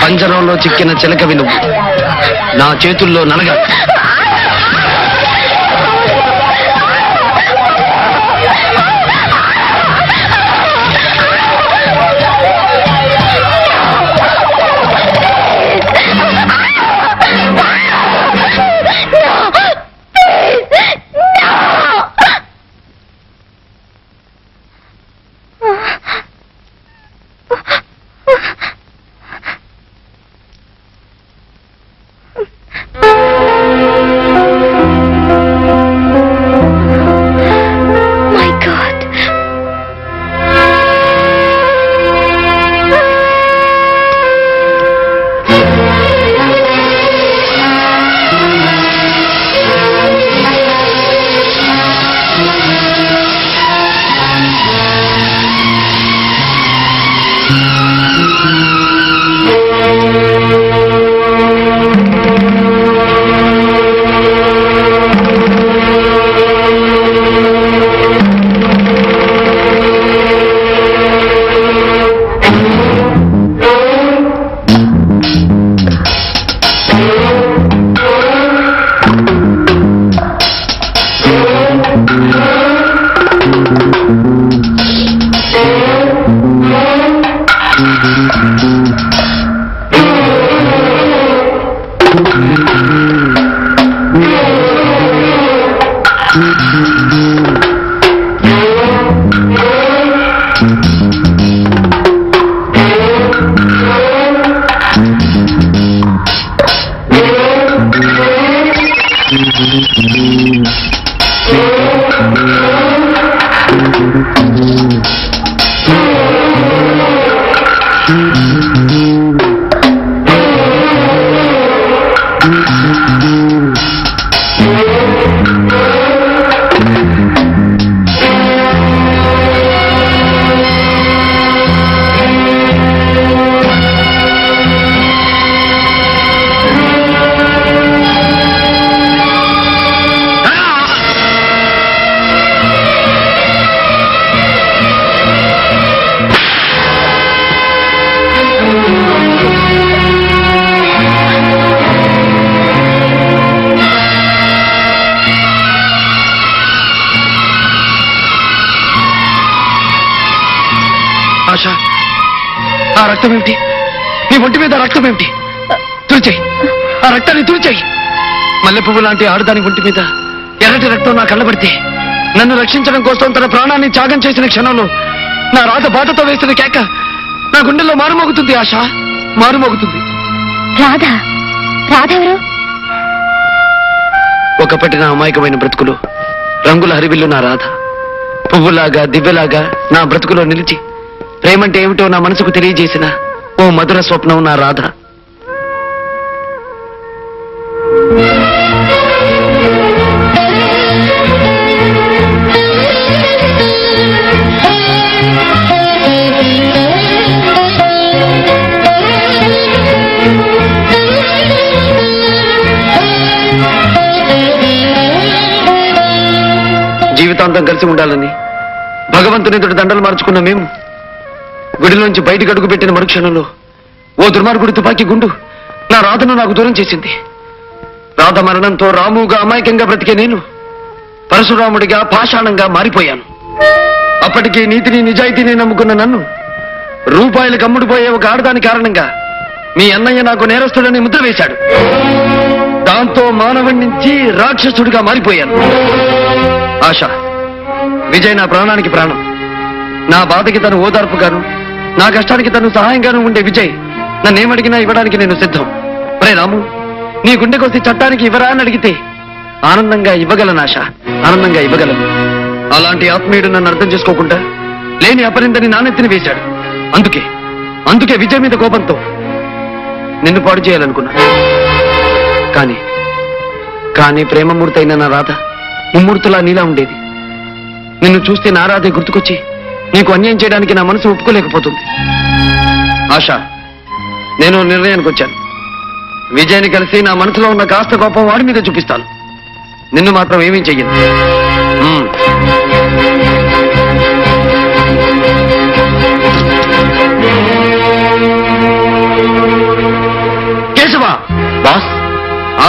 పంజరంలో చిక్కిన చిలకవి నువ్వు, నా చేతుల్లో నలగా. ఆశ, ఆ రక్తం ఏమిటి? నీ ఒంటి మీద రక్తం ఏమిటి? తుడిచేయి, ఆ రక్తాన్ని తుడిచేయి. మల్లె పువ్వు లాంటి ఆడదాని ఒంటి మీద ఎర్రటి రక్తం నా కళ్ళబడితే నన్ను రక్షించడం కోసం తన ప్రాణాన్ని త్యాగం చేసిన క్షణంలో నా రాధ బాటతో వేసిన కేక నా గుండెల్లో మారుమోగుతుంది. ఆశ, మారుమోగుతుంది. రాధా? రాధెవరు? ఒకప్పటి నా అమాయకమైన బ్రతుకులు రంగుల హరివిల్లు నా రాధ. పువ్వులాగా దివ్యలాగా నా బ్రతుకులో నిలిచి ప్రేమంటే ఏమిటో నా మనసుకు తెలియజేసిన ఓ మధుర స్వప్నం నా రాధ. జీవితాంతం కలిసి ఉండాలని భగవంతుని ఎదుటి దండలు మార్చుకున్న మేము గుడిలోంచి బయటికి అడుగు పెట్టిన మరుక్షణంలో ఓ దుర్మార్గుడి తుపాకీ గుండు నా రాధను నాకు దూరం చేసింది. రాధ మరణంతో రాముగా అమాయకంగా బ్రతికే నేను పరశురాముడిగా పాషాణంగా మారిపోయాను. అప్పటికీ నీతిని నిజాయితీని నమ్ముకున్న నన్ను రూపాయలకు అమ్ముడుపోయే ఒక ఆడదాని కారణంగా మీ అన్నయ్య నాకు నేరస్తుడని ముద్ర వేశాడు. దాంతో మానవుడి నుంచి రాక్షసుడిగా మారిపోయాను. ఆశ, విజయ్ నా ప్రాణానికి ప్రాణం. నా బాధకి తను ఓదార్పుగాను, నా కష్టానికి తను సహాయంగాను ఉండే విజయ్ నన్నేమడిగినా ఇవ్వడానికి నేను సిద్ధం. రే రాము, నీ గుండెకొస్తే చట్టానికి ఇవ్వరా అని అడిగితే ఆనందంగా ఇవ్వగలను. ఆశ, ఆనందంగా ఇవ్వగలను. అలాంటి ఆత్మీయుడు నన్ను అర్థం చేసుకోకుండా లేని అపరిందని నానెత్తిని వేశాడు. అందుకే విజయ్ మీద కోపంతో నిన్ను పాడు చేయాలనుకున్నా. కానీ ప్రేమమూర్తి అయిన నా రాధ ముమ్మూర్తులా నీలా ఉండేది. నిన్ను చూస్తే నా రాధే గుర్తుకొచ్చి నీకు అన్యాయం చేయడానికి నా మనసు ఒప్పుకోలేకపోతుంది. ఆశ, నేను నిర్ణయానికి వచ్చాను. విజయ్ని కలిసి నా మనసులో ఉన్న కాస్త కోపం వాడి మీద చూపిస్తాను. నిన్ను మాత్రం ఏమీ చెయ్యను.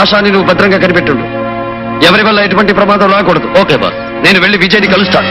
ఆశాని నువ్వు భద్రంగా కనిపెట్టుండు. ఎవరి వల్ల ఎటువంటి ప్రమాదం రాకూడదు. Okay boss. నేను వెళ్ళి విజయ్ని కలుస్తాను.